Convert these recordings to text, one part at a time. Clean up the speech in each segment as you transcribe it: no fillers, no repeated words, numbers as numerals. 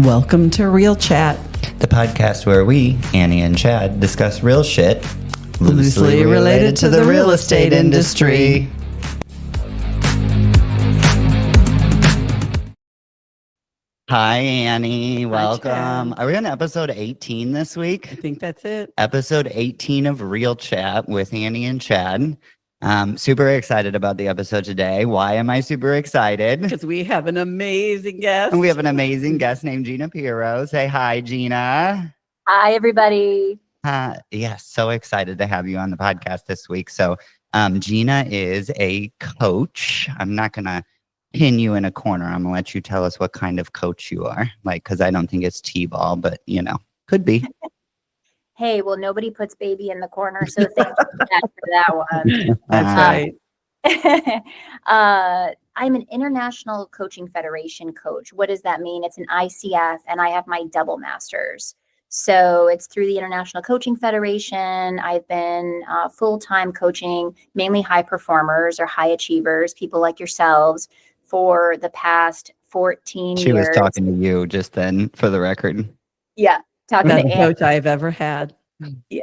Welcome to Real Chat, the podcast where we, Annie and Chad, discuss real shit loosely related to the real estate industry. Hi, Annie. Welcome. Chad. Are we on episode 18 this week? I think that's it. Episode 18 of Real Chat with Annie and Chad. Super excited about the episode today. Why am I super excited? Because we have an amazing guest. And we have an amazing guest named Gina Pero. Say hi, Gina. Hi, everybody. Yes, so excited to have you on the podcast this week. So Gina is a coach. I'm not going to pin you in a corner. I'm going to let you tell us what kind of coach you are. Like, because I don't think it's T-ball, but, you know, could be. Hey, well, nobody puts baby in the corner, so thank you for that one. That's right. I'm an International Coaching Federation coach. What does that mean? It's an ICF, and I have my double masters. So it's through the International Coaching Federation. I've been full-time coaching mainly high performers or high achievers, people like yourselves, for the past 14 years. She was talking to you just then, for the record. Yeah. Talking to coach I've ever had. Yeah.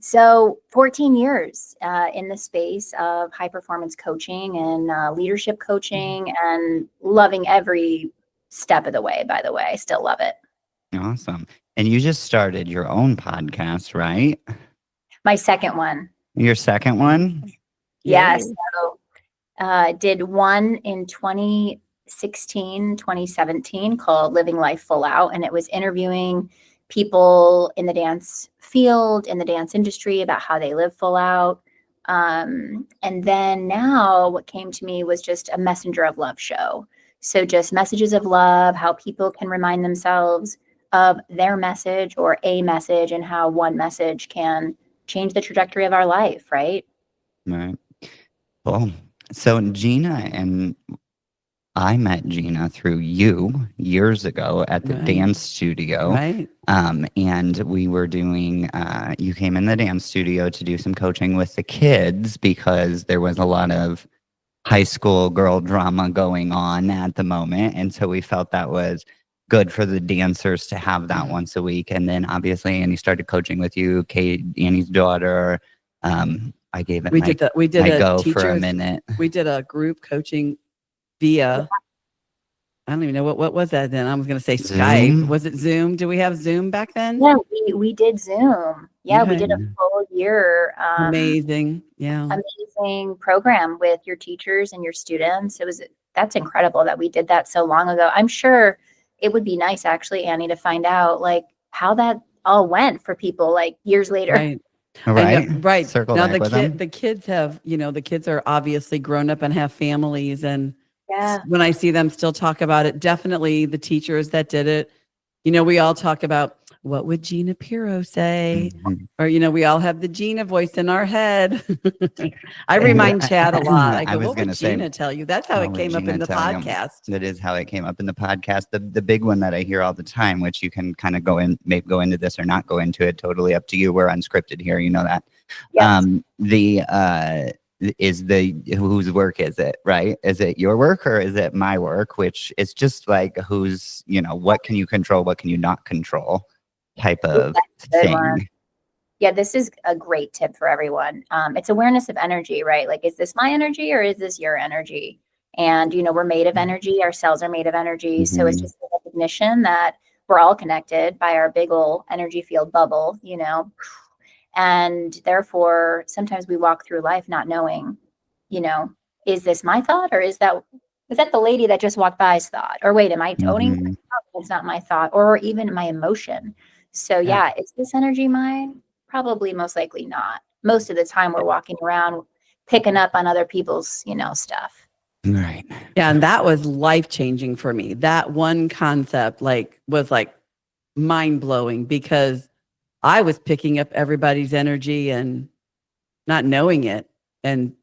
So 14 years in the space of high performance coaching and leadership coaching, and loving every step of the way, by the way. I still love it. Awesome. And you just started your own podcast, right? My second one. Your second one? Yes. So did one in 2016, 2017 called Living Life Full Out. And it was interviewing people in the dance field, in the dance industry, about how they live full out. And then now what came to me was just a messenger of love show. So just messages of love, how people can remind themselves of their message or a message, and how one message can change the trajectory of our life, right? Right. Well, so Gina and I met Gina through you years ago at the dance studio. Right. And we were doing, you came in the dance studio to do some coaching with the kids because there was a lot of high school girl drama going on at the moment. And so we felt that was good for the dancers to have that once a week. And then obviously Annie started coaching with you, Kate, Annie's daughter. I gave it we did my a go teacher, for a minute. We did a group coaching via, I don't even know what was that then. I was going to say Zoom? Skype. Was it Zoom? Do we have Zoom back then? Yeah, we did Zoom. Yeah, Okay. we did a full year. Amazing. Yeah. Amazing program with your teachers and your students. That's incredible that we did that so long ago. I'm sure it would be nice, actually, Annie, to find out like how that all went for people like years later. Right. Right. Right. Circle now back with them. the kids have, the kids are obviously grown up and have families, and Yeah. when I see them still talk about it, definitely the teachers that did it, we all talk about, what would Gina Pero say? Mhm. Or, we all have the Gina voice in our head. I remind Chad a lot. I go, what would Gina tell you? That's how it came up in the podcast. That is how it came up in the podcast. The big one that I hear all the time, which you can kind of maybe go into this or not go into it, totally up to you. We're unscripted here, you know that. Yes. Whose work is it, right? Is it your work or is it my work? Which is just like what can you control, what can you not control type of thing. Yeah, this is a great tip for everyone. It's awareness of energy, right? Like, is this my energy or is this your energy? And, we're made of energy. Our cells are made of energy. Mm-hmm. So it's just a recognition that we're all connected by our big old energy field bubble, and therefore sometimes we walk through life not knowing, is this my thought, or is that the lady that just walked by's thought? Or wait, am I owning my thought? It's not my thought, or even my emotion. So yeah, is this energy mine? Probably most likely not. Most of the time we're walking around picking up on other people's, stuff. Right. Yeah. And that was life-changing for me. That one concept was mind-blowing, because I was picking up everybody's energy and not knowing it and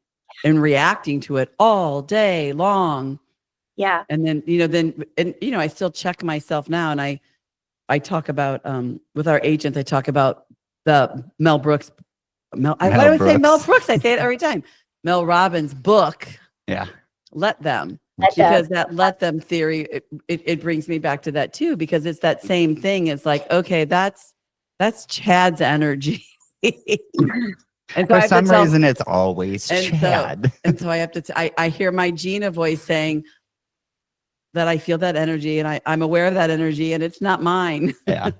reacting to it all day long. Yeah. And then, I still check myself now. And I talk about, with our agents, I talk about the Mel Brooks. Why do I say Mel Brooks? I say it every time. Mel Robbins' book. Yeah. Let Them. That because does. that let them theory, it brings me back to that too, because it's that same thing. It's like, okay, that's Chad's energy. And so For I have to some tell, reason, it's always and so, Chad. and so I have to, I hear my Gina voice saying that I feel that energy and I'm aware of that energy and it's not mine. Yeah.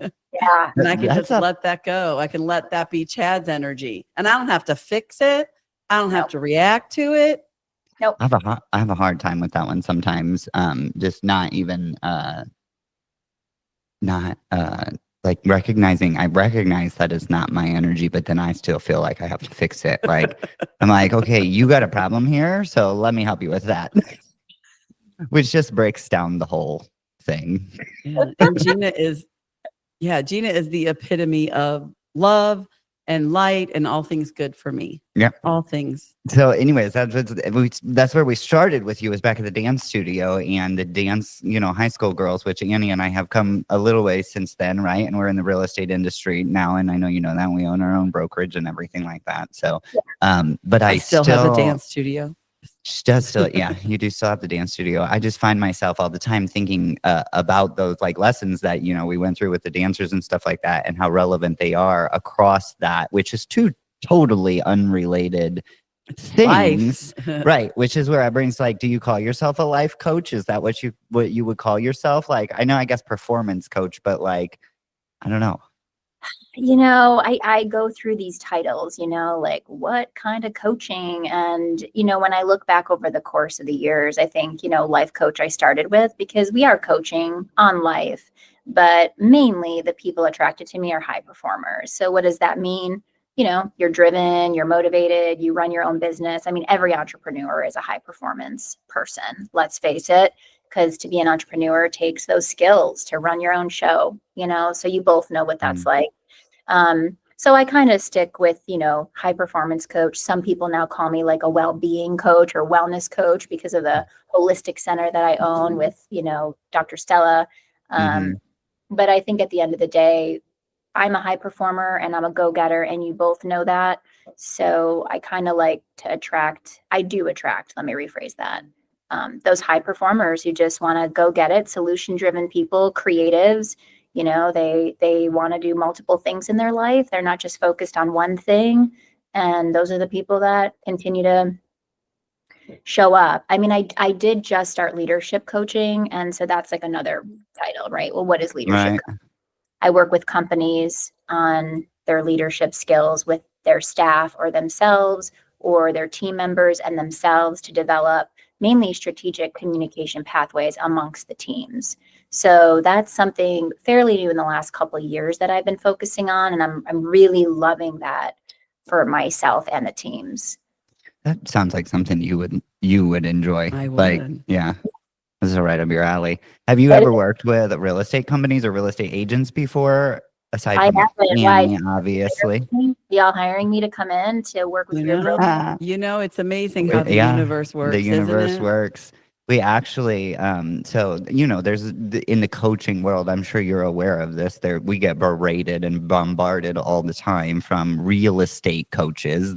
Yeah. And I can That's just a let that go. I can let that be Chad's energy and I don't have to fix it. I don't have Nope. to react to it. Nope. I have a hard time with that one sometimes. Just not even not like recognizing I recognize that it's not my energy, but then I still feel like I have to fix it. Like I'm like, okay, you got a problem here, so let me help you with that. Which just breaks down the whole thing. Yeah. And Gina is the epitome of love and light and all things good for me. Yeah. All things. So, anyways, that's where we started with you, was back at the dance studio and the dance, high school girls, which Annie and I have come a little way since then, right? And we're in the real estate industry now, and I know you know that we own our own brokerage and everything like that. So, but I still have a dance studio. She does still, yeah, you do still have the dance studio. I just find myself all the time thinking about those like lessons that, we went through with the dancers and stuff like that and how relevant they are across that, which is two totally unrelated things. Life. Right. Which is where I brings like, do you call yourself a life coach? Is that what you would call yourself? Like, I know, I guess performance coach, but like, I don't know. I go through these titles, like what kind of coaching? And, when I look back over the course of the years, I think, life coach I started with, because we are coaching on life, but mainly the people attracted to me are high performers. So what does that mean? You're driven, you're motivated, you run your own business. I mean, every entrepreneur is a high performance person, let's face it, because to be an entrepreneur takes those skills to run your own show, so you both know what that's like. So I kind of stick with, high performance coach. Some people now call me like a well-being coach or wellness coach because of the holistic center that I own with, Dr. Stella. But I think at the end of the day, I'm a high performer and I'm a go-getter, and you both know that. So I kind of like to attract, let me rephrase that. Those high performers who just want to go get it, solution-driven people, creatives. They want to do multiple things in their life. They're not just focused on one thing. And those are the people that continue to show up. I mean, I did just start leadership coaching. And so that's like another title, right? Well, what is leadership? Right. I work with companies on their leadership skills with their staff or themselves or their team members and themselves to develop mainly strategic communication pathways amongst the teams. So that's something fairly new in the last couple of years that I've been focusing on, and I'm really loving that for myself and the teams. That sounds like something you would enjoy. I would. Like, yeah, this is right up your alley. Have you But ever worked with real estate companies or real estate agents before? Aside I from haven't. Annie, obviously. Y'all hiring me to come in to work with your broker? It's amazing how the Yeah, universe works. the universe isn't it? works. We actually, so there's in the coaching world, I'm sure you're aware of this. We get berated and bombarded all the time from real estate coaches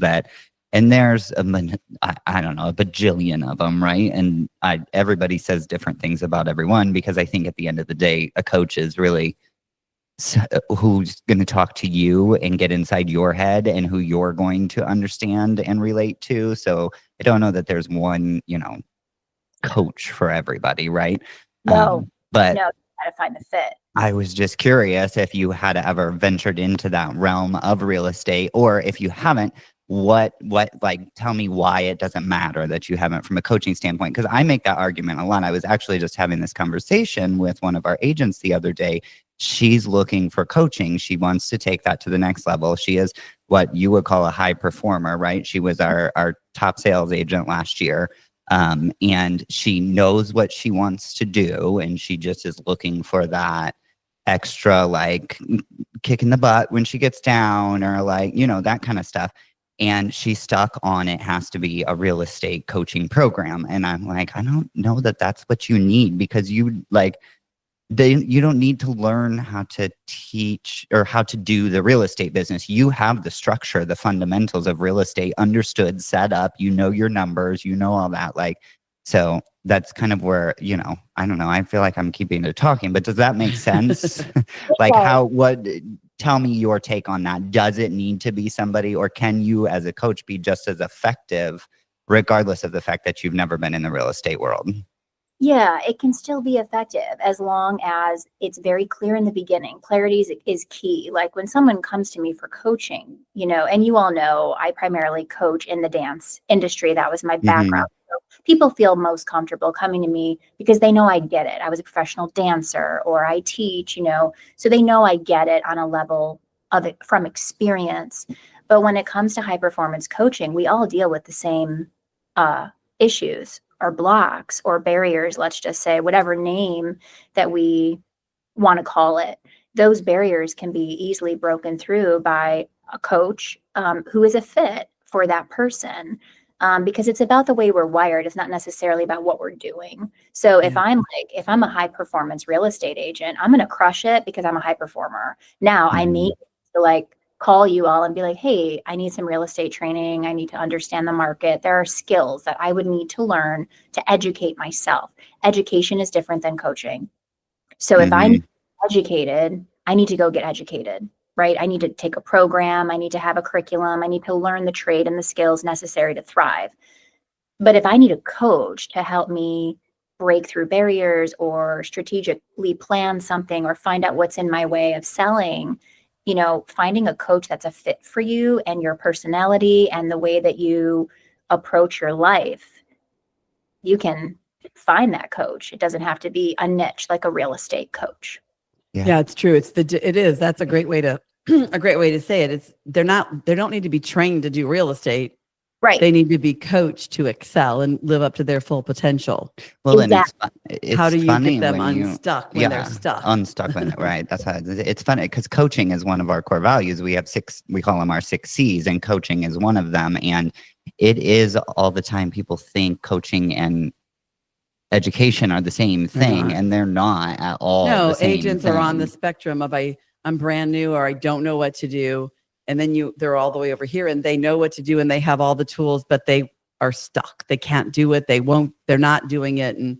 and there's I don't know, a bajillion of them, right? And everybody says different things about everyone, because I think at the end of the day, a coach is really who's going to talk to you and get inside your head and who you're going to understand and relate to. So I don't know that there's one, coach for everybody, right? No, but no, gotta find the fit. I was just curious if you had ever ventured into that realm of real estate, or if you haven't, what tell me why it doesn't matter that you haven't from a coaching standpoint. Because I make that argument a lot. I was actually just having this conversation with one of our agents the other day. She's looking for coaching. She wants to take that to the next level. She is what you would call a high performer, right? She was our top sales agent last year. And she knows what she wants to do, and she just is looking for that extra like kick in the butt when she gets down, or like, that kind of stuff. And she's stuck on it has to be a real estate coaching program. And I'm like, I don't know that that's what you need, because you don't need to learn how to teach or how to do the real estate business. You have the structure, the fundamentals of real estate understood, set up, your numbers, all that. Like, So that's kind of where, I don't know, I feel like I'm keeping it talking, but does that make sense? Like tell me your take on that. Does it need to be somebody, or can you as a coach be just as effective regardless of the fact that you've never been in the real estate world? Yeah, it can still be effective as long as it's very clear in the beginning. Clarity is key. Like when someone comes to me for coaching, and you all know I primarily coach in the dance industry. That was my background. So people feel most comfortable coming to me because they know I get it. I was a professional dancer, or I teach, so they know I get it on a level of it from experience. But when it comes to high performance coaching, we all deal with the same issues or blocks or barriers, let's just say, whatever name that we want to call it. Those barriers can be easily broken through by a coach who is a fit for that person, because it's about the way we're wired. It's not necessarily about what we're doing. So if I'm a high performance real estate agent, I'm going to crush it because I'm a high performer. Now I need to call you all and be like, hey, I need some real estate training. I need to understand the market. There are skills that I would need to learn to educate myself. Education is different than coaching. So if I need to be educated, I need to go get educated, right? I need to take a program. I need to have a curriculum. I need to learn the trade and the skills necessary to thrive. But if I need a coach to help me break through barriers or strategically plan something or find out what's in my way of selling, finding a coach that's a fit for you and your personality and the way that you approach your life, you can find that coach. It doesn't have to be a niche like a real estate coach. Yeah, it's true. It is. That's a great way to say it. They don't need to be trained to do real estate. Right. They need to be coached to excel and live up to their full potential. Well, exactly. then it's how do you funny get them when unstuck when they're stuck? Unstuck when right. That's how it's funny, because coaching is one of our core values. We have we call them our 6 C's, and coaching is one of them. And it is all the time people think coaching and education are the same thing, and they're not at all. No, the same agents thing. are on the spectrum of I'm brand new, or I don't know what to do. And then they're all the way over here and they know what to do and they have all the tools, but they are stuck. They can't do it. They're not doing it. And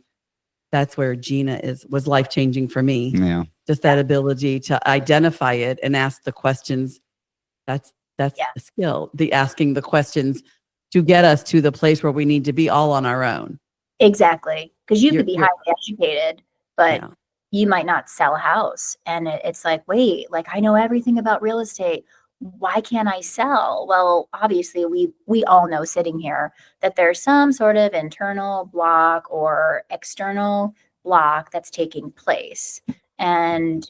that's where Gina was life-changing for me. Yeah. Just that ability to identify it and ask the questions. That's the skill, the asking the questions to get us to the place where we need to be all on our own. Exactly. Because you could be highly educated, but you might not sell a house. And it's like, wait, I know everything about real estate. Why can't I sell? Well, obviously we all know sitting here that there's some sort of internal block or external block that's taking place. And,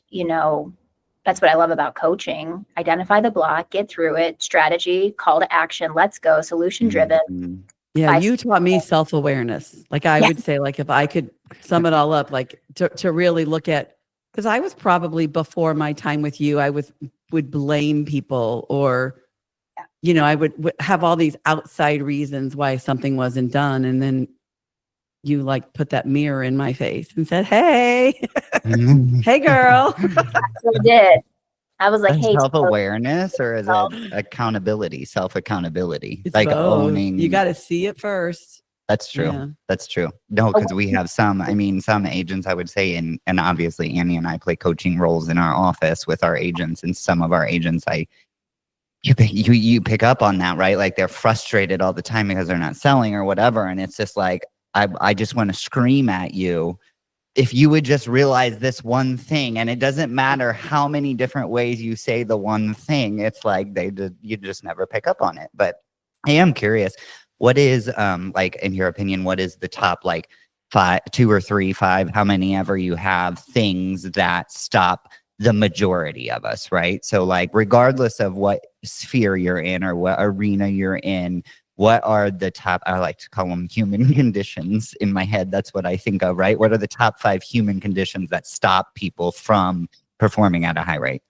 that's what I love about coaching. Identify the block, get through it, strategy, call to action, let's go, solution driven. Yeah, you taught me self-awareness. I would say, if I could sum it all up, to really look at, because I was probably before my time with you, I would blame people, or, I would have all these outside reasons why something wasn't done. And then you put that mirror in my face and said, hey, hey girl. I did. I was like, hey, self-awareness, or is it accountability, self-accountability? It's both. Owning. You got to see it first. That's true. Yeah. That's true. No, because we have some agents, I would say, and obviously Annie and I play coaching roles in our office with our agents, and some of our agents, you pick up on that, right? They're frustrated all the time because they're not selling or whatever. And it's just I just want to scream at you. If you would just realize this one thing, and it doesn't matter how many different ways you say the one thing, it's you just never pick up on it. But I am curious, what is, in your opinion, what is the top, 5, 2 or 3, 5, how many ever you have, things that stop the majority of us, right? So regardless of what sphere you're in or what arena you're in, what are the top, I like to call them human conditions in my head. That's what I think of, right? What are the top 5 human conditions that stop people from performing at a high rate?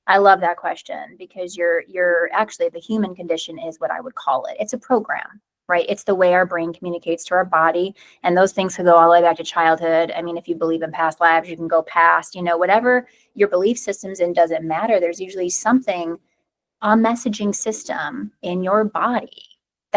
I love that question, because you're actually, the human condition is what I would call it. It's a program, right? It's the way our brain communicates to our body. And those things could go all the way back to childhood. I mean, if you believe in past lives, you can go past, whatever your belief system's in doesn't matter. There's usually something, a messaging system in your body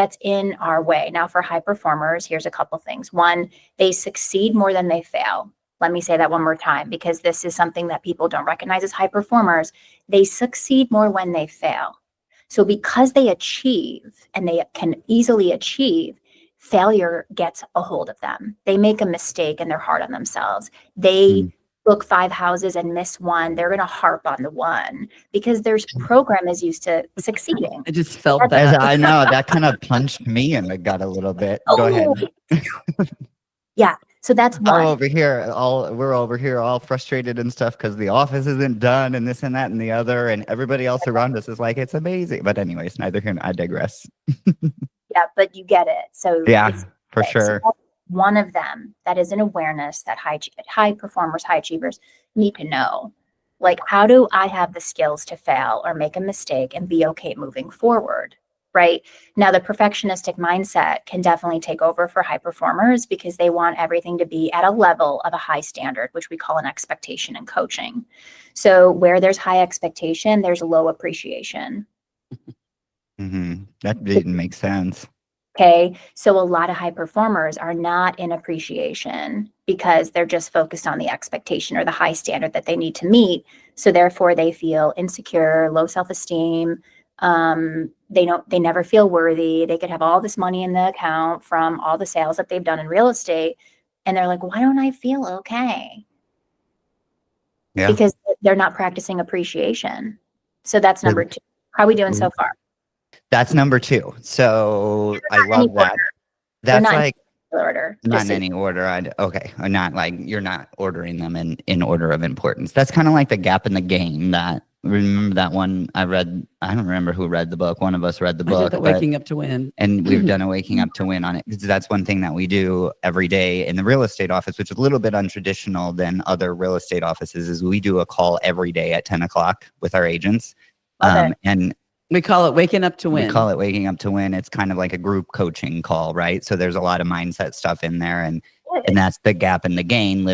that's in our way. Now, for high performers, here's a couple things. One, they succeed more than they fail. Let me say that one more time, because this is something that people don't recognize as high performers. They succeed more when they fail. So because they achieve and they can easily achieve, failure gets a hold of them. They make a mistake and they're hard on themselves. They book 5 houses and miss one. They're going to harp on the one because their program is used to succeeding. I just felt As that. I know, that kind of punched me in the gut a little bit. Go ahead. Yeah. So that's one. We're over here all frustrated and stuff because the office isn't done and this and that and the other, and everybody else around us is like, it's amazing. But anyways, neither here nor I digress. Yeah, but you get it. So Yeah, it's for so sure. that's one of them, that is an awareness that high performers, high achievers need to know. Like, how do I have the skills to fail or make a mistake and be okay moving forward? Right now, the perfectionistic mindset can definitely take over for high performers because they want everything to be at a level of a high standard, which we call an expectation in coaching. So where there's high expectation, there's low appreciation. That didn't make sense. Okay, so a lot of high performers are not in appreciation because they're just focused on the expectation or the high standard that they need to meet. So therefore, they feel insecure, low self-esteem. They never feel worthy. They could have all this money in the account from all the sales that they've done in real estate, and they're like, "Why don't I feel okay?" Yeah. Because they're not practicing appreciation. So that's number 2. How are we doing so far? That's number 2. So I Not in any love that. order. They're That's not in like order. not Just in so any order. Okay. Not like you're not ordering them in order of importance. That's kind of like the gap in the game. That remember that one I read. I don't remember who read the book. One of us read the I did book. the Waking Up to Win. And we've done a Waking Up to Win on it. 'Cause that's one thing that we do every day in the real estate office, which is a little bit untraditional than other real estate offices, is we do a call every day at 10 o'clock with our agents. Love it. And We call it Waking Up to we Win. call it Waking Up to Win. It's kind of like a group coaching call, right? So there's a lot of mindset stuff in there. And that's the gap in the gain.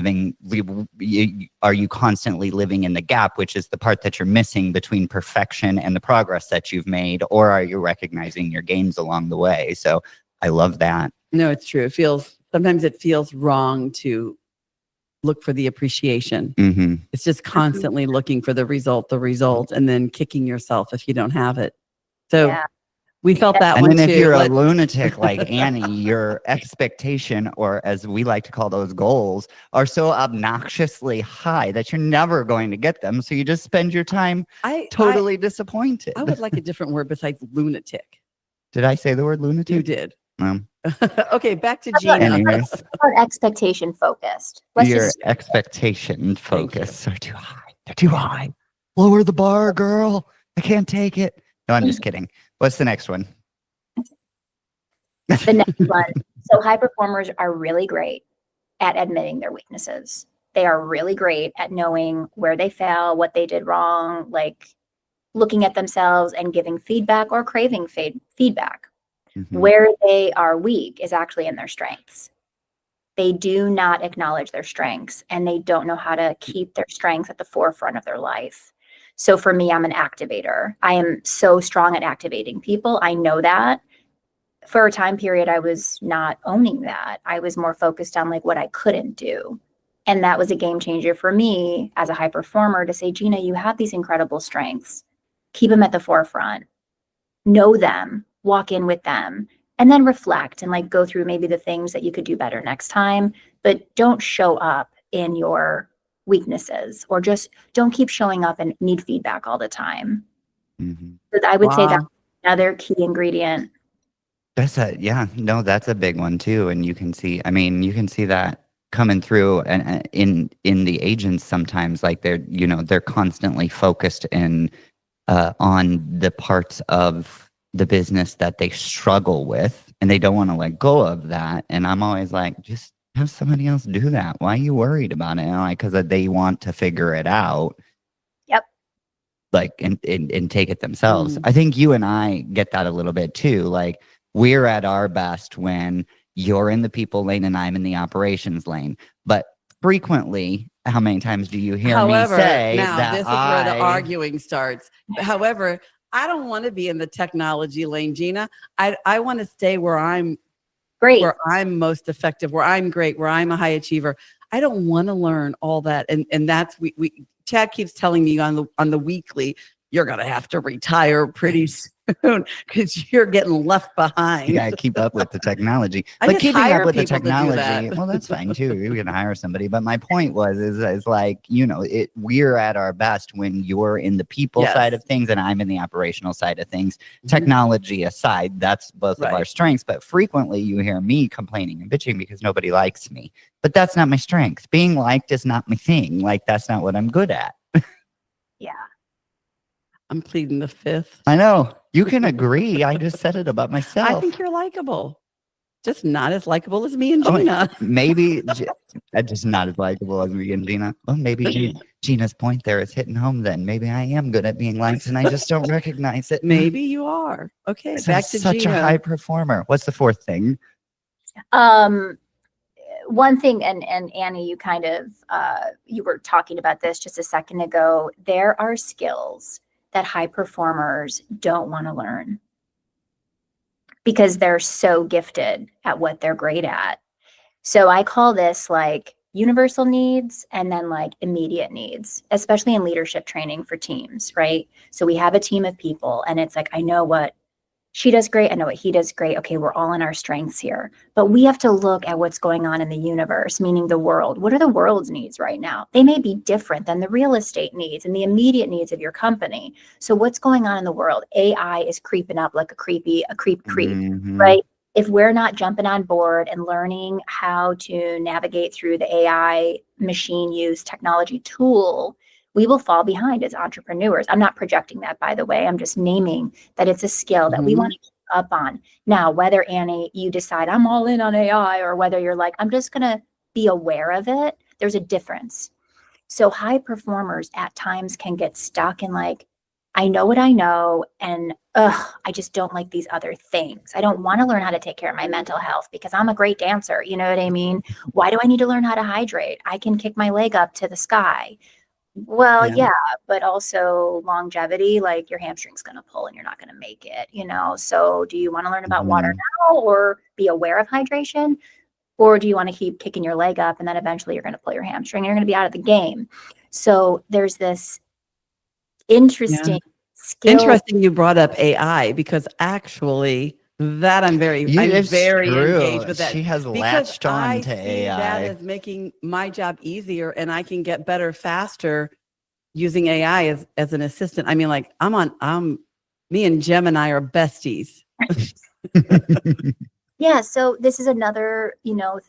Are you constantly living in the gap, which is the part that you're missing between perfection and the progress that you've made, or are you recognizing your gains along the way? So I love that. No, it's true. Sometimes it feels wrong to look for the appreciation. It's just constantly looking for the result, and then kicking yourself if you don't have it. So Yeah. we felt that And one then too. if you're a lunatic like Annie, your expectation, or as we like to call those goals, are so obnoxiously high that you're never going to get them. So you just spend your time totally disappointed. I would like a different word besides lunatic. Did I say the word lunatic? You did. Okay, back to How about- Gina. Anyways, How about expectation focused? your expectation focus are too high. They're too high. Lower the bar, girl. I can't take it. No, I'm just kidding. What's the next one? The next one. So high performers are really great at admitting their weaknesses. They are really great at knowing where they fail, what they did wrong, like looking at themselves and giving feedback or craving feedback. Where they are weak is actually in their strengths. They do not acknowledge their strengths, and they don't know how to keep their strengths at the forefront of their life. So for me, I'm an activator. I am so strong at activating people. I know that. For a time period, I was not owning that. I was more focused on like what I couldn't do. And that was a game changer for me as a high performer to say, Gina, you have these incredible strengths. Keep them at the forefront. Know them, walk in with them, and then reflect and like go through maybe the things that you could do better next time, but don't show up in your weaknesses, or just don't keep showing up and need feedback all the time. But I would say that's another key ingredient. That's a big one too. And you can see that coming through and in the agents sometimes, like they're constantly focused on the parts of the business that they struggle with, and they don't want to let go of that. And I'm always like, just have somebody else do that. Why are you worried about it? And like, because they want to figure it out. Yep. Like, and take it themselves. I think you and I get that a little bit too. Like, we're at our best when you're in the people lane and I'm in the operations lane. But frequently, how many times do you hear me say now that this is where the arguing starts. However, I don't want to be in the technology lane, Gina. I want to stay Great. where I'm most effective, where I'm great, where I'm a high achiever. I don't want to learn all that. And that's we Chad keeps telling me on the weekly, you're gonna have to retire pretty soon because you're getting left behind. You gotta keep up with the technology. I But just keeping hire up with the people to do technology, that. well, that's fine too. You can hire somebody. But my point is like, we're at our best when you're in the people Yes. side of things and I'm in the operational side of things. Mhm. Technology aside, that's both of our Right. strengths. But frequently you hear me complaining and bitching because nobody likes me. But that's not my strength. Being liked is not my thing. Like, that's not what I'm good at. Yeah. I'm pleading the fifth. I know. You can agree. I just said it about myself. I think you're likable. Just not as likable as me and Oh, Gina. maybe just not as likable as me and Gina. Well, maybe Gina's point there is hitting home then. Maybe I am good at being liked and I just don't recognize it. Maybe you are. Okay, 'Cause I'm back to such Gina. a high performer. What's the fourth thing? One thing, and Annie, you kind of you were talking about this just a second ago. There are skills that high performers don't want to learn because they're so gifted at what they're great at. So I call this like universal needs and then like immediate needs, especially in leadership training for teams, right? So we have a team of people and it's like, I know what she does great. I know what he does great. Okay, we're all in our strengths here. But we have to look at what's going on in the universe, meaning the world. What are the world's needs right now? They may be different than the real estate needs and the immediate needs of your company. So what's going on in the world? AI is creeping up like a creep, Mhm. right? If we're not jumping on board and learning how to navigate through the AI machine use technology tool, we will fall behind as entrepreneurs. I'm not projecting that, by the way. I'm just naming that it's a skill that we want to keep up on. Now, whether, Annie, you decide I'm all in on AI or whether you're like, I'm just going to be aware of it, there's a difference. So high performers at times can get stuck in like, I know what I know, and I just don't like these other things. I don't want to learn how to take care of my mental health because I'm a great dancer. You know what I mean? Why do I need to learn how to hydrate? I can kick my leg up to the sky. Well, yeah, but also longevity, like your hamstring's going to pull and you're not going to make it, you know? So do you want to learn about water now or be aware of hydration? Or do you want to keep kicking your leg up and then eventually you're going to pull your hamstring and you're going to be out of the game? So there's this interesting skill. Interesting you brought up AI because actually that I'm very It's engaged true. with that. She has because latched on I to see that AI. as making my job easier and I can get better faster using AI as an assistant. I mean, like me and Gemini are besties. Yeah, so this is another,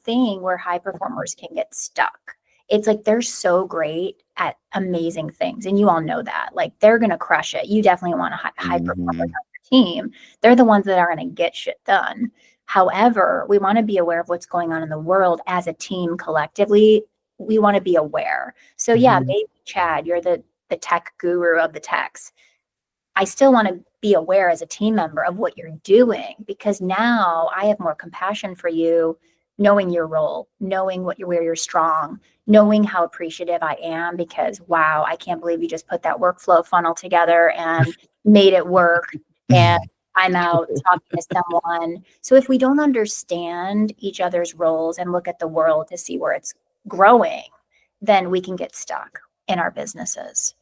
thing where high performers can get stuck. It's like they're so great at amazing things, and you all know that. Like they're gonna crush it. You definitely want a high performer on your team. They're the ones that are gonna get shit done. However, we want to be aware of what's going on in the world as a team collectively. We want to be aware. So yeah, maybe Chad, you're the tech guru of the techs. I still want to be aware as a team member of what you're doing because now I have more compassion for you, knowing your role, knowing where you're strong, knowing how appreciative I am because wow, I can't believe you just put that workflow funnel together and made it work. And I'm out talking to someone. So if we don't understand each other's roles and look at the world to see where it's growing, then we can get stuck in our businesses.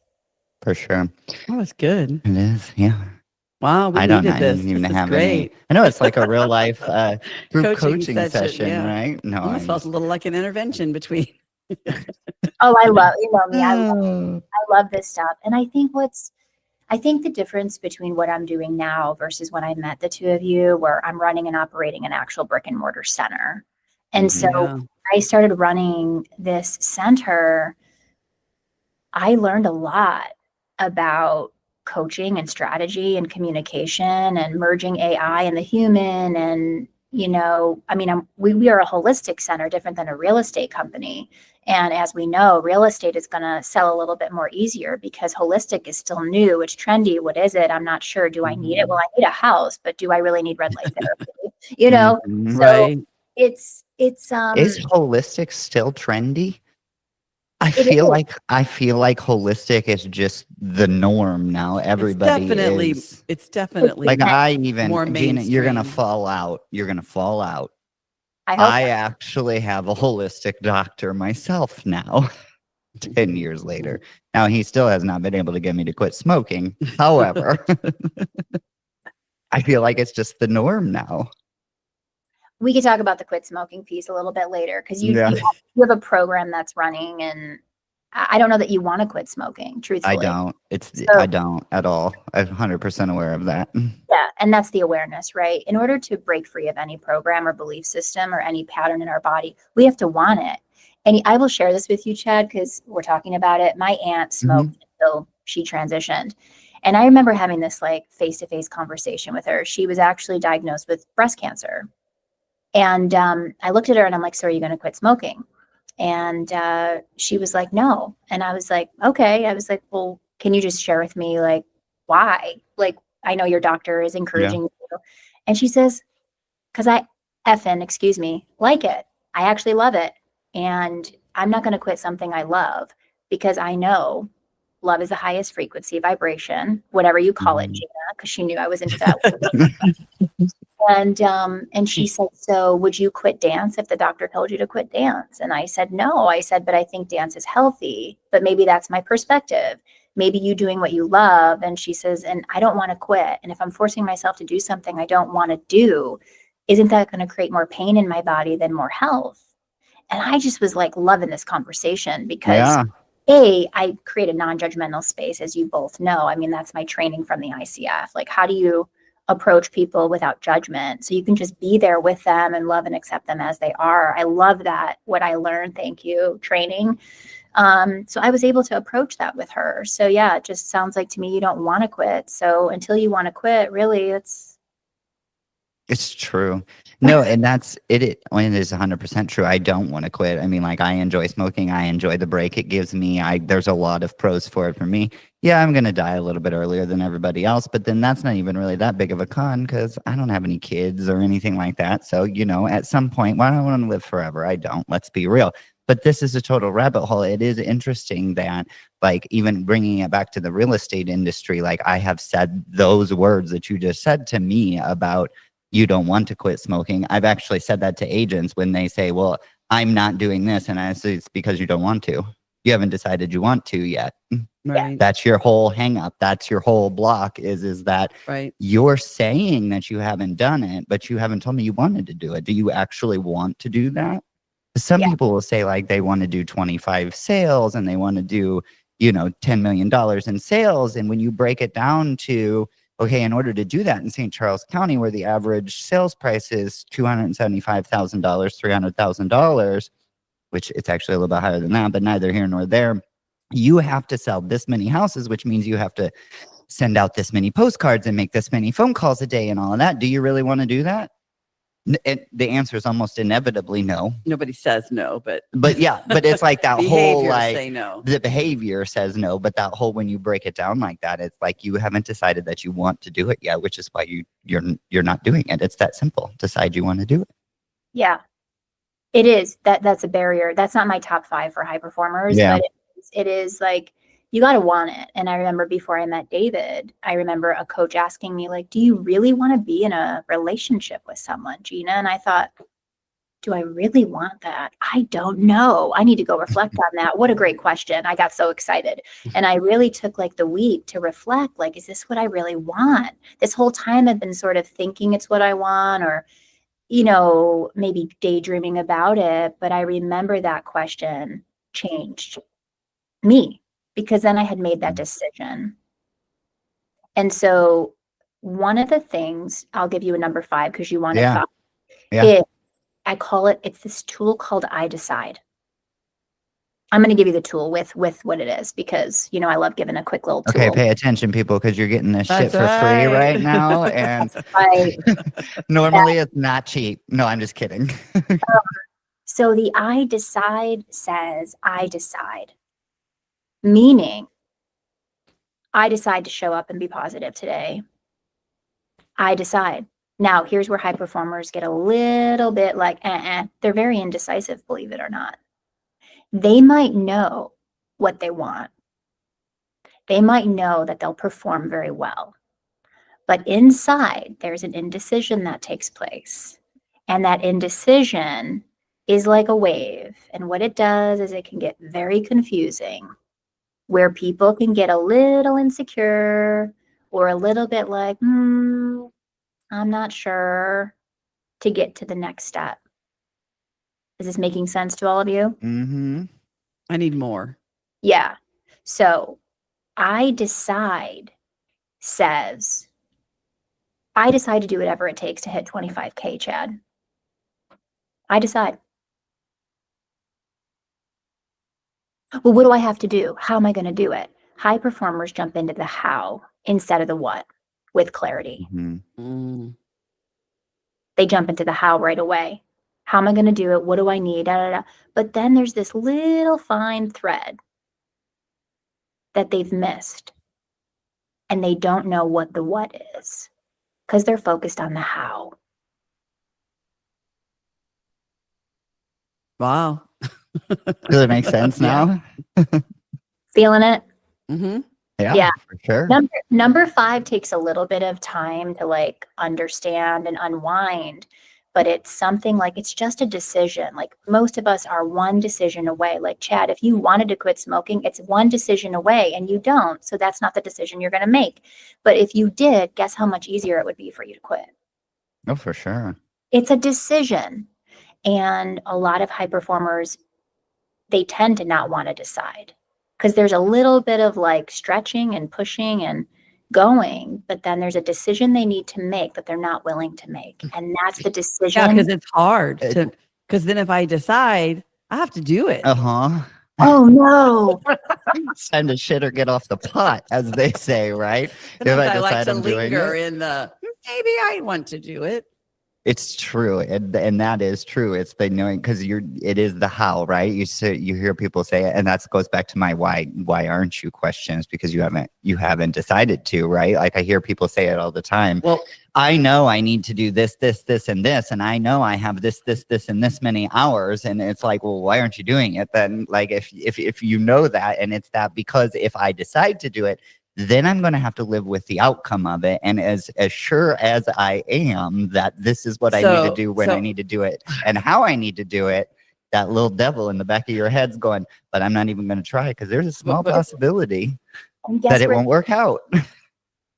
For sure. Oh, it's good. It is, yeah. Wow, we I needed don't this. even This is have great. any. I know it's like a real life group Coaching session, yeah. right? No, Almost felt a little like an intervention between. Oh, I love, me. I love this stuff. And I think the difference between what I'm doing now versus when I met the two of you, where I'm running and operating an actual brick and mortar center. And so I started running this center. I learned a lot about coaching and strategy and communication and merging AI and the human. And, we are a holistic center, different than a real estate company. And as we know, real estate is going to sell a little bit more easier because holistic is still new. It's trendy. What is it? I'm not sure. Do I need it? Well, I need a house, but do I really need red light therapy? So Right. it's Is holistic still trendy? I It feel is. like holistic is just the norm now. Everybody is It's definitely like more Gina, you're gonna mainstream. fall out. You're gonna fall out. I hope I actually have a holistic doctor myself now, 10 years later. Now he still has not been able to get me to quit smoking. However, I feel like it's just the norm now. we could talk about the quit smoking piece a little bit later because Yeah. you have a program that's running, and I don't know that you want to quit smoking, I truthfully. don't. So, I don't at all. I'm 100% aware of that. yeah, and that's the awareness, right? In order to break free of any program or belief system or any pattern in our body, we have to want it. And I will share this with you, Chad, because we're talking about it. My aunt Mhm. smoked until she transitioned. And I remember having this like face-to-face conversation with her. She was actually diagnosed with breast cancer. And I looked at her and I'm like, so are you going to quit smoking? And she was like, no. And I was like, okay. I was like, well, can you just share with me, like, why? Like, I know your doctor is Yeah. encouraging you. And she says, because I effing, excuse me, like it. I actually love it. And I'm not going to quit something I love because I know love is the highest frequency vibration, whatever you call it, Mhm. Gina, because she knew I was into that. And she said, so would you quit dance if the doctor told you to quit dance? And I said, no. I said, but I think dance is healthy, but maybe that's my perspective. Maybe you doing what you love. And she says, and I don't want to quit. And if I'm forcing myself to do something I don't want to do, isn't that going to create more pain in my body than more health? And I just was like loving this conversation because Yeah. I create a non-judgmental space, as you both know. I mean, that's my training from the ICF. Like, how do you approach people without judgment? So you can just be there with them and love and accept them as they are. I love that, what I learned, thank you, training. So I was able to approach that with her. So yeah, it just sounds like to me you don't want to quit. So until you want to quit, really, It's true. No, and that's it. It is 100% true. I don't want to quit. I mean, like I enjoy smoking. I enjoy the break it gives me. There's a lot of pros for it for me. Yeah, I'm gonna die a little bit earlier than everybody else, but then that's not even really that big of a con because I don't have any kids or anything like that. So at some point, why do I want to live forever? I don't. Let's be real. But this is a total rabbit hole. It is interesting that, like, even bringing it back to the real estate industry, like I have said those words that you just said to me about you don't want to quit smoking. I've actually said that to agents when they say, well, I'm not doing this. And I say, it's because you don't want to. You haven't decided you want to yet. Right. That's your whole hang up. That's your whole block is that Right. you're saying that you haven't done it, but you haven't told me you wanted to do it. Do you actually want to do that? Some yeah, people will say like they want to do 25 sales and they want to do, $10 million in sales. And when you break it down to, okay, in order to do that in St. Charles County, where the average sales price is $275,000, $300,000, which it's actually a little bit higher than that, but neither here nor there. You have to sell this many houses, which means you have to send out this many postcards and make this many phone calls a day and all of that. Do you really want to do that? The answer is almost inevitably no. Nobody says no, but yeah, but it's like that whole behaviors like say no. the behavior says no, but that whole when you break it down like that, it's like you haven't decided that you want to do it yet, which is why you're not doing it. It's that simple. Decide you want to do it. yeah. It is that's a barrier. That's not my top 5 for high performers, Yeah. but it is like you got to want it. And I remember before I met David, I remember a coach asking me like, "Do you really want to be in a relationship with someone, Gina?" And I thought, "Do I really want that? I don't know. I need to go reflect on that." What a great question. I got so excited. And I really took like the week to reflect, like, is this what I really want? This whole time I've been sort of thinking it's what I want, or maybe daydreaming about it. But I remember that question changed me because then I had made that decision. And so one of the things, I'll give you a number 5 because you wanted Yeah. 5. Yeah. It's this tool called I Decide. I'm going to give you the tool with what it is because, I love giving a quick little tool. Okay, pay attention, people, because you're getting this shit That's for free right. right now. And I, normally it's not cheap. No, I'm just kidding. so the I Decide says, I decide, meaning I decide to show up and be positive today. I decide. Now, here's where high performers get a little bit like, they're very indecisive, believe it or not. They might know what they want. They might know that they'll perform very well, but inside there's an indecision that takes place. And that indecision is like a wave. And what it does is it can get very confusing, where people can get a little insecure or a little bit like, I'm not sure, to get to the next step. Is this making sense to all of you? Mm-hmm. I need more. Yeah. So I decide says, I decide to do whatever it takes to hit 25K, Chad. I decide. Well, what do I have to do? How am I going to do it? High performers jump into the how instead of the what with clarity. Mm-hmm. They jump into the how right away. How am I going to do it? What do I need? Da, da, da. But then there's this little fine thread that they've missed, and they don't know what the what is because they're focused on the how. Wow. Does it make sense now? Feeling it? Mm-hmm. Yeah. For sure. Number 5 takes a little bit of time to like understand and unwind, but it's something like, it's just a decision. Like most of us are one decision away. Like Chad, if you wanted to quit smoking, it's one decision away and you don't. So that's not the decision you're going to make. But if you did, guess how much easier it would be for you to quit? Oh, for sure. It's a decision. And a lot of high performers, they tend to not want to decide because there's a little bit of like stretching and pushing and going, but then there's a decision they need to make that they're not willing to make. And that's the decision. Yeah, because it's hard to, because then if I decide, I have to do it. Uh-huh. Oh no. It's time to shit or get off the pot, as they say, right? Sometimes If I I like decide to I'm doing linger it. in the, maybe I want to do it. It's true, and that is true. It's the knowing, because it is the how, right? You hear people say it, and that goes back to my why aren't you questions, because you haven't decided to, right? Like I hear people say it all the time. Well, I know I need to do this, and this, and I know I have this, and this many hours, and it's like, well, why aren't you doing it then? Like if you know that, and it's that, because if I decide to do it, then I'm going to have to live with the outcome of it. And as sure as I am that this is what I need to do when I need to do it and how I need to do it, that little devil in the back of your head's going, but I'm not even going to try, because there's a small possibility that it won't work out.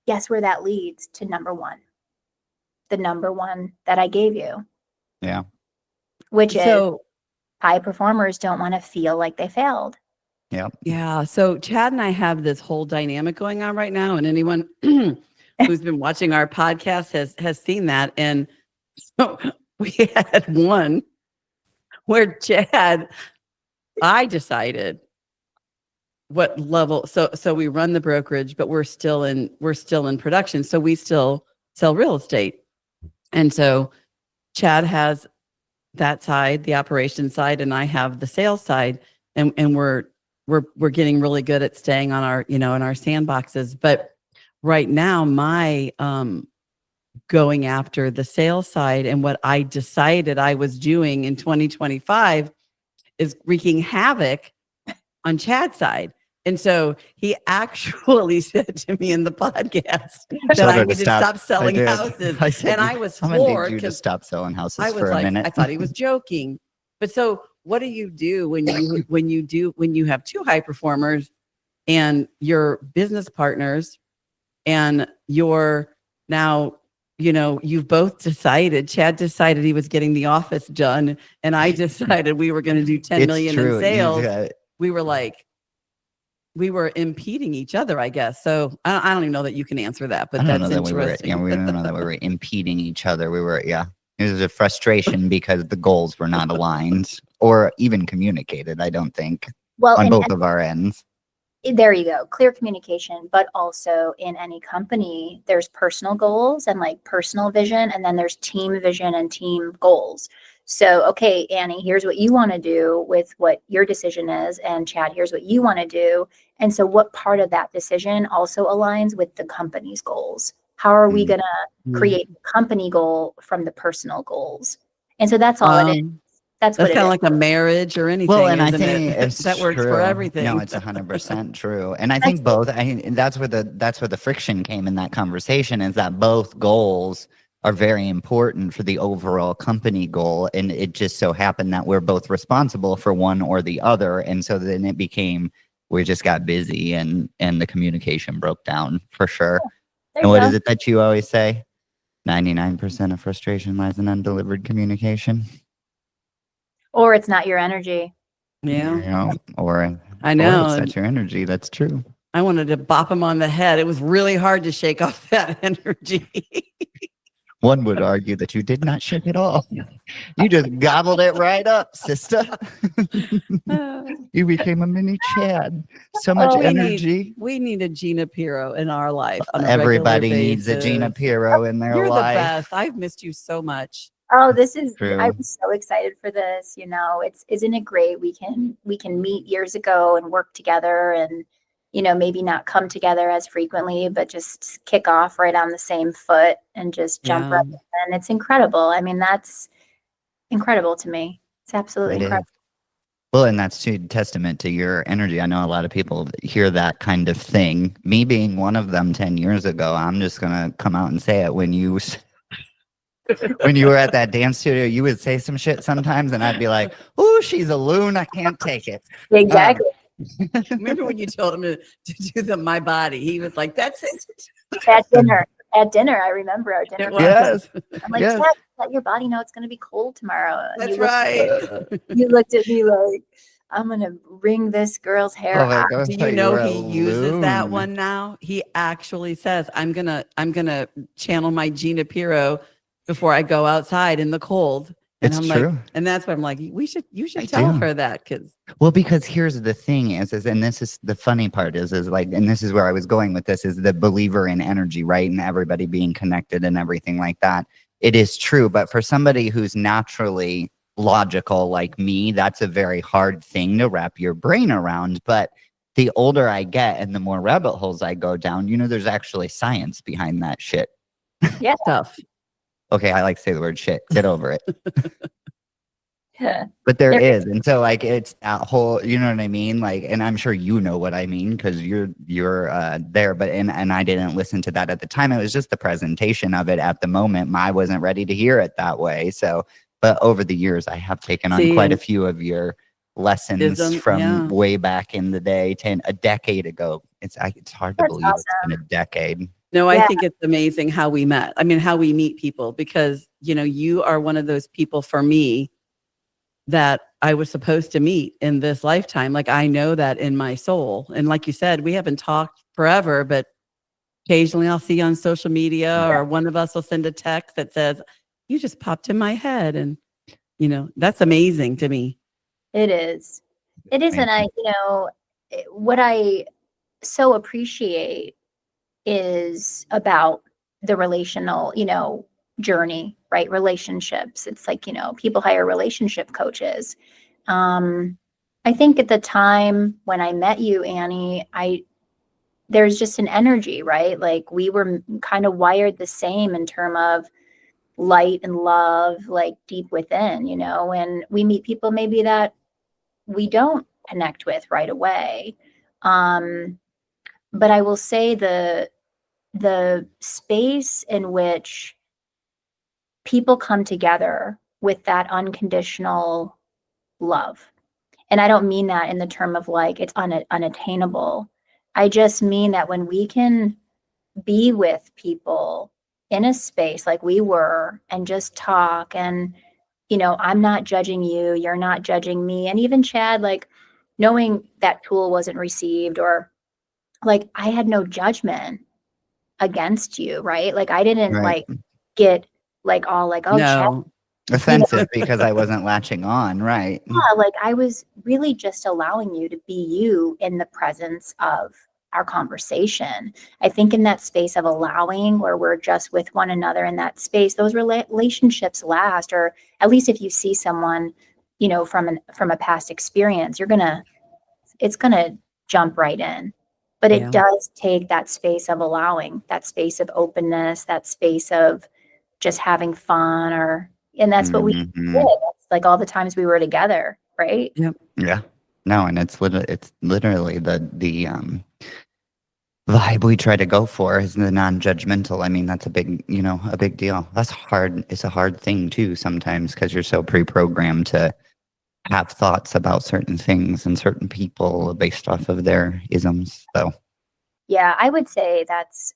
Guess where that leads to number 1? The number 1 that I gave you. Yeah. Which is high performers don't want to feel like they failed. Yeah. Yeah. So Chad and I have this whole dynamic going on right now, and anyone who's been watching our podcast has seen that. And so we had one where I decided what level. So we run the brokerage, but we're still in production. So we still sell real estate. And so Chad has that side, the operations side, and I have the sales side, and we're getting really good at staying on our, in our sandboxes. But right now, my going after the sales side and what I decided I was doing in 2025 is wreaking havoc on Chad's side. And so he actually said to me in the podcast that I need to stop selling houses. And I was floored. You to stop selling houses I was for a like, minute. I thought he was joking. But so what do you do when you have 2 high performers and your business partners, and you're now, you've both decided, Chad decided he was getting the office done, and I decided we were going to do 10 million in sales. We were like, we were impeding each other, I guess. So I don't even know that you can answer that, but that's interesting. We don't know that we were impeding each other. We were, it was a frustration because the goals were not aligned or even communicated, I don't think, on both of our ends. There you go. Clear communication, but also in any company, there's personal goals and like personal vision, and then there's team vision and team goals. So, okay, Annie, here's what you want to do with what your decision is, and Chad, here's what you want to do. And so what part of that decision also aligns with the company's goals? How are we going to create the company goal from the personal goals? And so that's all it is. That's That's what it kind of is. like a marriage or anything. Well, and I isn't think it? it's that works for true. everything. No, it's 100% true. And I think both. And that's where the friction came in that conversation, is that both goals are very important for the overall company goal, and it just so happened that we're both responsible for one or the other, and so then it became we just got busy, and the communication broke down for sure. There And you what go. is it that you always say? 99% of frustration lies in undelivered communication. Or it's not your energy. Yeah, You know, or I or know. it's and not your energy. That's true. I wanted to bop him on the head. It was really hard to shake off that energy. One would argue that you did not shake it off. You just gobbled it right up, sister. You became a mini Chad. So much Oh, energy. we need a Gina Pero in our life on a Everybody regular needs a Gina basis. Pero in their You're the life. best. I've missed you so much. Oh, this is, True. I was so excited for this, you know, isn't it great? We can meet years ago and work together and, you know, maybe not come together as frequently, but just kick off right on the same foot and just jump Yeah. right in. And it's incredible. I mean, that's incredible to me. It's absolutely It is. incredible. Well, and that's too testament to your energy. I know a lot of people hear that kind of thing. Me being one of them 10 years ago, I'm just going to come out and say it. When you were at that dance studio, you would say some shit sometimes, and I'd be like, "Oh, she's a loon. I can't take it." Exactly. Remember when you told him to do my body? He was like, "That's it." At dinner, I remember our dinner. It was. Yes. I'm like, Yes. Chad, let your body know it's going to be cold tomorrow. And That's you looked- right. You looked at me like, I'm going to wring this girl's hair Oh my out. God, Do I thought you know were a he uses that loon. one now? He actually says, I'm gonna channel my Gina Pero before I go outside in the cold." And It's I'm true. like, and that's what I'm like, you should I tell do. her that, because Well, because here's the thing is, and this is the funny part is like, and this is where I was going with this, is the believer in energy, right? And everybody being connected and everything like that. It is true. But for somebody who's naturally logical like me, that's a very hard thing to wrap your brain around. But the older I get and the more rabbit holes I go down, you know, there's actually science behind that shit. Yeah. stuff. Okay, I like to say the word shit. Get over it. Yeah. But there There is, and so like it's that whole, you know what I mean? Like, and I'm sure you know what I mean because you're there. But and I didn't listen to that at the time. It was just the presentation of it at the moment. I wasn't ready to hear it that way. So, but over the years, I have taken on See, quite a and few of your lessons ism, from yeah. way back in the day, a decade ago. It's hard to That's believe it's been a decade. No, I Yeah. think it's amazing how we met. I mean, how we meet people, because, you know, you are one of those people for me that I was supposed to meet in this lifetime. Like, I know that in my soul. And like you said, we haven't talked forever, but occasionally I'll see you on social media, or one of us will send a text that says, "You just popped in my head." And, you know, that's amazing to me. It is. It is. And what I so appreciate is about the relational, journey, right? Relationships. It's like, people hire relationship coaches. I think at the time when I met you, Annie, there's just an energy, right? Like we were kind of wired the same in terms of light and love, like deep within, and we meet people maybe that we don't connect with right away. But I will say the space in which people come together with that unconditional love. And I don't mean that in the term of like it's unattainable. I just mean that when we can be with people in a space like we were and just talk, and I'm not judging you, you're not judging me, and even Chad, like knowing that tool wasn't received, or like I had no judgment against you, right? Like I didn't Right. like get like all like, oh, Chad, No, Offensive because I wasn't latching on, right? yeah, like I was really just allowing you to be you in the presence of our conversation. I think in that space of allowing, where we're just with one another in that space, those relationships last, or at least if you see someone, from a past experience, it's gonna jump right in. But it Yeah. does take that space of allowing, that space of openness, that space of just having fun, and that's what we Mhm. did. like all the times we were together, right? Yeah. No, and it's literally the vibe we try to go for is the non-judgmental. I mean, that's a big, a big deal. That's hard. It's a hard thing too sometimes because you're so pre-programmed to have thoughts about certain things and certain people based off of their isms. So Yeah, I would say that's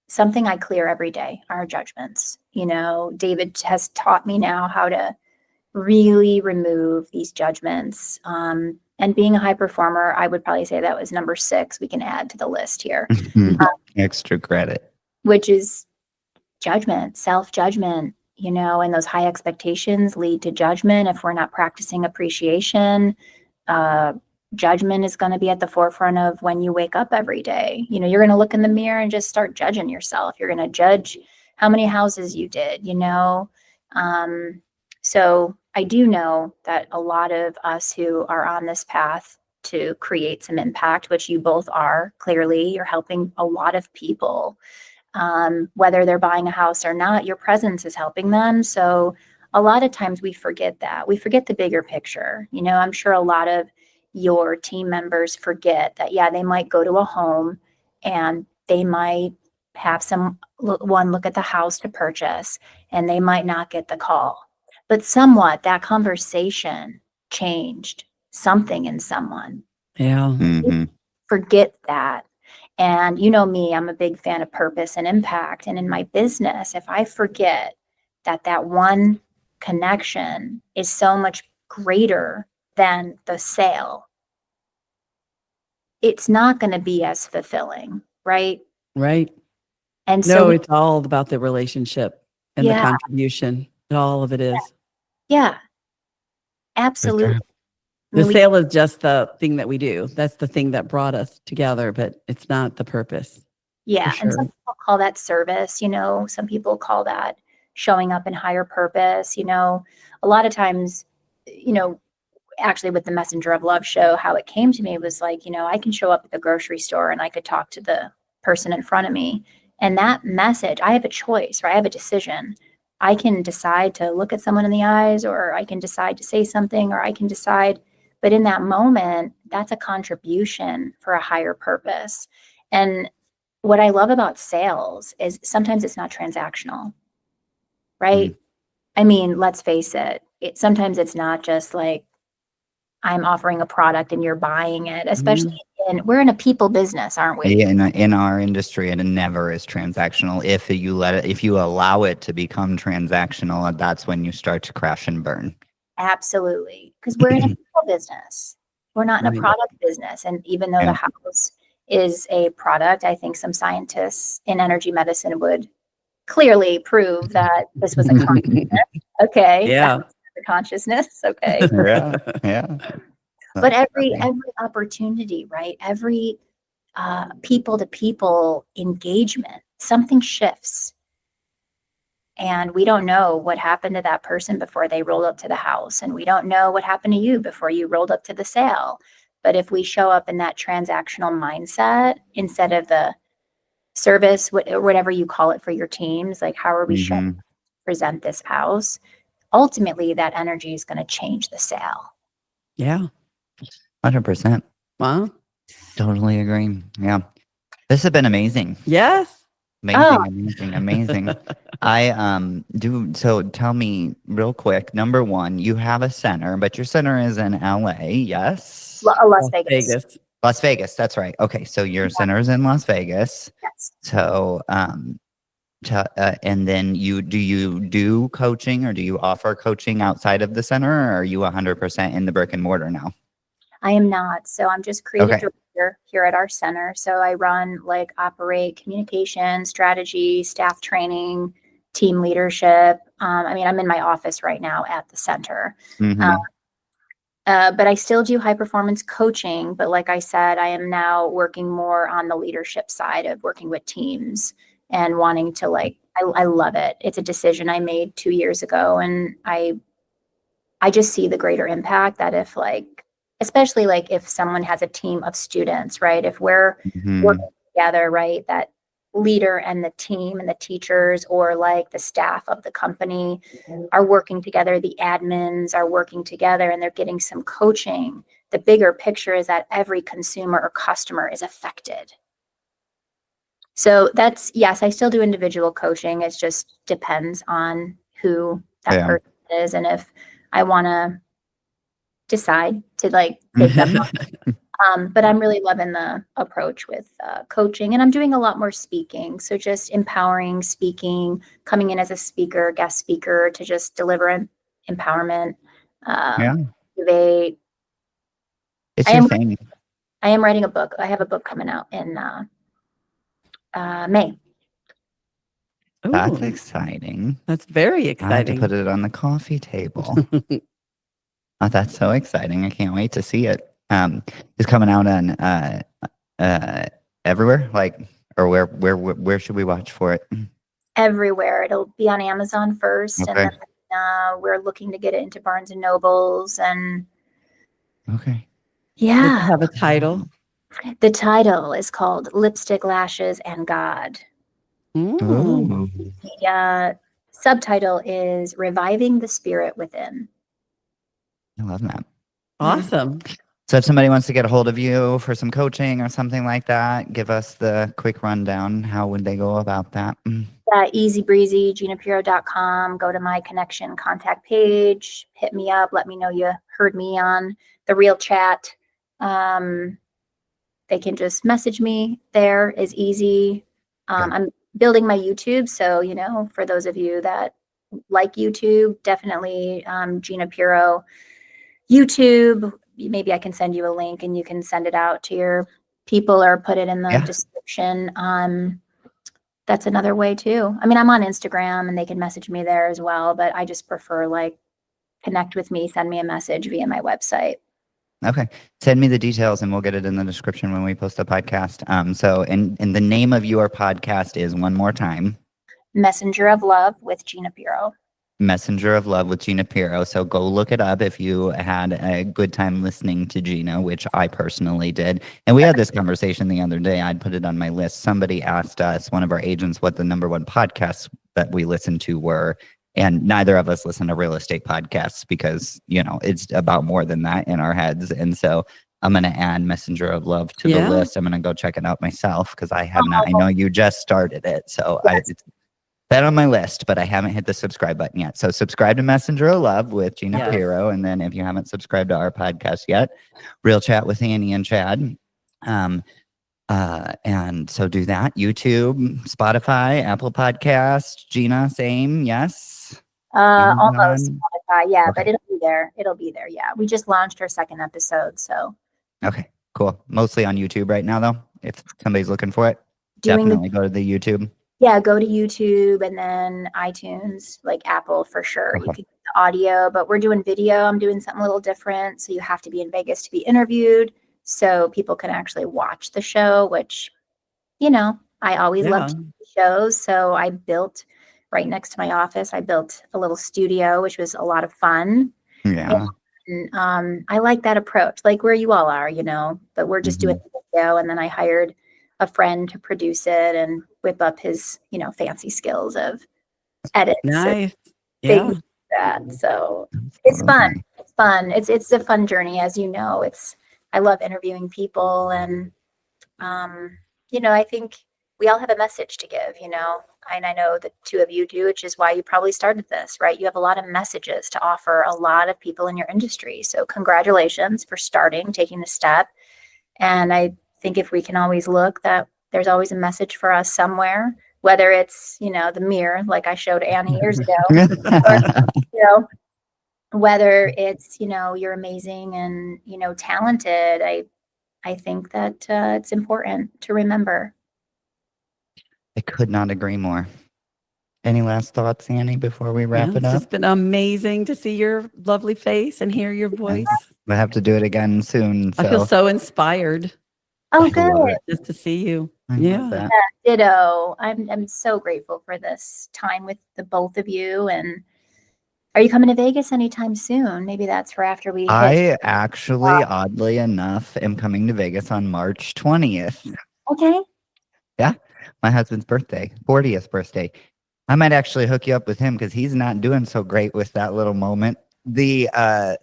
something I clear every day, our judgments. David has taught me now how to really remove these judgments. And being a high performer, I would probably say that was number 6 we can add to the list here, extra credit. which is judgment, self-judgment, and those high expectations lead to judgment if we're not practicing appreciation. Judgment is going to be at the forefront of when you wake up every day. You're going to look in the mirror and just start judging yourself. You're going to judge how many houses you did, So I do know that a lot of us who are on this path to create some impact, which you both are, clearly, you're helping a lot of people. Whether they're buying a house or not, your presence is helping them. So a lot of times we forget that. We forget the bigger picture. I'm sure a lot of your team members forget that, yeah, they might go to a home and they might have someone look at the house to purchase and they might not get the call. But somewhat that conversation changed something in someone. Yeah. Mm-hmm. Forget that. And you know me, I'm a big fan of purpose and impact. And in my business, if I forget that one connection is so much greater than the sale, it's not going to be as fulfilling, right? Right. And No, so, it's all about the relationship and the Yeah. contribution. All of it is. yeah, absolutely. sure. The I mean, sale is just the thing that we do. That's the thing that brought us together, but it's not the purpose. Yeah. For And some sure. people call that service, some people call that showing up in higher purpose. A lot of times, actually with the Messenger of Love show, how it came to me was like, I can show up at the grocery store and I could talk to the person in front of me. And that message, I have a choice, right? I have a decision. I can decide to look at someone in the eyes, or I can decide to say something, or I can decide. But in that moment, that's a contribution for a higher purpose. And what I love about sales is sometimes it's not transactional, right? I mean, let's face it, sometimes it's not just like I'm offering a product and you're buying it, especially we're in a people business, aren't we? In our industry, it never is transactional. If you allow it to become transactional, that's when you start to crash and burn. Absolutely. Because we're in a people business. We're not in a Right. product business. And even though Yeah. the house is a product, I think some scientists in energy medicine would clearly prove that this was a consciousness. Okay. Yeah. That's the consciousness. Okay. Yeah. But every Definitely. opportunity, right? Every people to people engagement, something shifts. And we don't know what happened to that person before they rolled up to the house. And we don't know what happened to you before you rolled up to the sale. But if we show up in that transactional mindset instead of the service, whatever you call it for your teams, like how are we showing Mhm. present this house? Ultimately, that energy is going to change the sale. Yeah. 100%. Wow. Totally agree. Yeah. This has been amazing. Yes. Amazing. I do. So tell me real quick. Number one, you have a center, but your center is in LA. Yes. Las Vegas. Las Vegas. That's right. Okay. So your center is in Las Vegas. Yes. So, and then do you do coaching, or do you offer coaching outside of the center, or are you 100% in the brick and mortar now? I am not. So I'm just creative Okay. director here at our center. So I operate communication, strategy, staff training, team leadership. I'm in my office right now at the center. Mhm. But I still do high performance coaching. But like I said, I am now working more on the leadership side of working with teams and wanting to I love it. It's a decision I made 2 years ago. And I just see the greater impact that especially if someone has a team of students, right? If we're Mhm. working together, right? That leader and the team and the teachers or like the staff of the company are working together, the admins are working together and they're getting some coaching, the bigger picture is that every consumer or customer is affected. So that's, yes, I still do individual coaching. It just depends on who that person is and if I want to decide to like take them. But I'm really loving the approach with coaching, and I'm doing a lot more speaking. So just empowering speaking, coming in as a speaker, guest speaker to just deliver empowerment, motivate. It's your thing. I am writing a book. I have a book coming out in May. That's exciting. That's very exciting. I have to put it on the coffee table. Oh, that's so exciting. I can't wait to see it. It's coming out on everywhere, like, or where should we watch for it? Everywhere. It'll be on Amazon first, and then we're looking to get it into Barnes and Nobles. And Does it have a title? The title is called Lipstick, Lashes, and God. Ooh. The subtitle is Reviving the Spirit Within. I love that. Awesome. So if somebody wants to get a hold of you for some coaching or something like that, give us the quick rundown. How would they go about that? Easy breezy, GinaPero.com. Go to my connection contact page. Hit me up. Let me know you heard me on the real chat. They can just message me. There is easy. I'm building my YouTube. So, you know, for those of you that like YouTube, definitely Gina Pero YouTube. Maybe I can send you a link and you can send it out to your people or put it in the description. That's another way too. I mean, I'm on Instagram and they can message me there as well, but I just prefer like connect with me, send me a message via my website. Okay. Send me the details and we'll get it in the description when we post the podcast. So, and the name of your podcast is, one more time, Messenger of Love with Gina Pero. Messenger of Love with Gina Pero. So go look it up if you had a good time listening to Gina, which I personally did. And we had this conversation the other day. I'd put it on my list. Somebody asked us, one of our agents, what the number one podcasts that we listened to were. And neither of us listen to real estate podcasts because, you know, it's about more than that in our heads. And so I'm going to add Messenger of Love to the list. I'm going to go check it out myself because I have not. I know you just started it. So it's been on my list, but I haven't hit the subscribe button yet. So subscribe to Messenger of Love with Gina Pero. And then if you haven't subscribed to our podcast yet, Real Chat with Annie and Chad. And so do that. YouTube, Spotify, Apple Podcast, Gina, same. Yes. Almost Spotify. Yeah, but it'll be there. It'll be there. Yeah. We just launched our second episode. So. Okay, cool. Mostly on YouTube right now, though. If somebody's looking for it, definitely go to the YouTube. Yeah, go to YouTube and then iTunes, like Apple for sure. You can get the audio, but we're doing video. I'm doing something a little different. So you have to be in Vegas to be interviewed. So people can actually watch the show, which, you know, I always loved shows. So I built right next to my office, I built a little studio, which was a lot of fun. Yeah. And I like that approach, like where you all are, you know, but we're just doing video. And then I hired a friend to produce it and whip up his, you know, fancy skills of edits. Nice. Yeah. That. So it's fun. It's fun. It's a fun journey, as you know. I love interviewing people, and you know, I think we all have a message to give, you know, and I know the two of you do, which is why you probably started this, right? You have a lot of messages to offer a lot of people in your industry. So congratulations for taking the step. And I think if we can always look, that there's always a message for us somewhere, whether it's, you know, the mirror, like I showed Annie years ago, or, you know, whether it's, you know, you're amazing and, you know, talented. I think that it's important to remember. I could not agree more. Any last thoughts, Annie, before we wrap it up? It's just been amazing to see your lovely face and hear your voice. We'll have to do it again soon. So. I feel so inspired. Oh, good. Just to see you. Yeah, ditto. I'm so grateful for this time with the both of you. And are you coming to Vegas anytime soon? Maybe that's for after we. I actually, oddly enough, am coming to Vegas on March 20th. Okay. Yeah. my husband's birthday, 40th birthday. I might actually hook you up with him because he's not doing so great with that little moment. Yeah,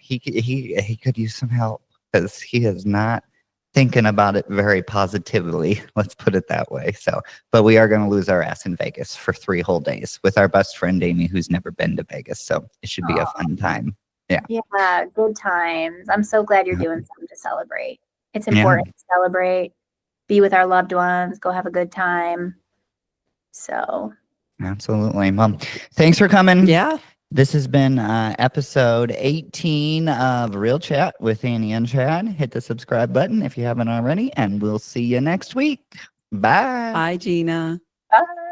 he could use some help because he is not thinking about it very positively. Let's put it that way. So, but we are going to lose our ass in Vegas for 3 whole days with our best friend Amy, who's never been to Vegas. So it should be a fun time. Yeah. Yeah, good times. I'm so glad you're doing something to celebrate. It's Yeah. important to celebrate, be with our loved ones, go have a good time. So, Absolutely. Mom, thanks for coming. Yeah. This has been episode 18 of Real Chat with Annie and Chad. Hit the subscribe button if you haven't already, and we'll see you next week. Bye. Bye, Gina. bye.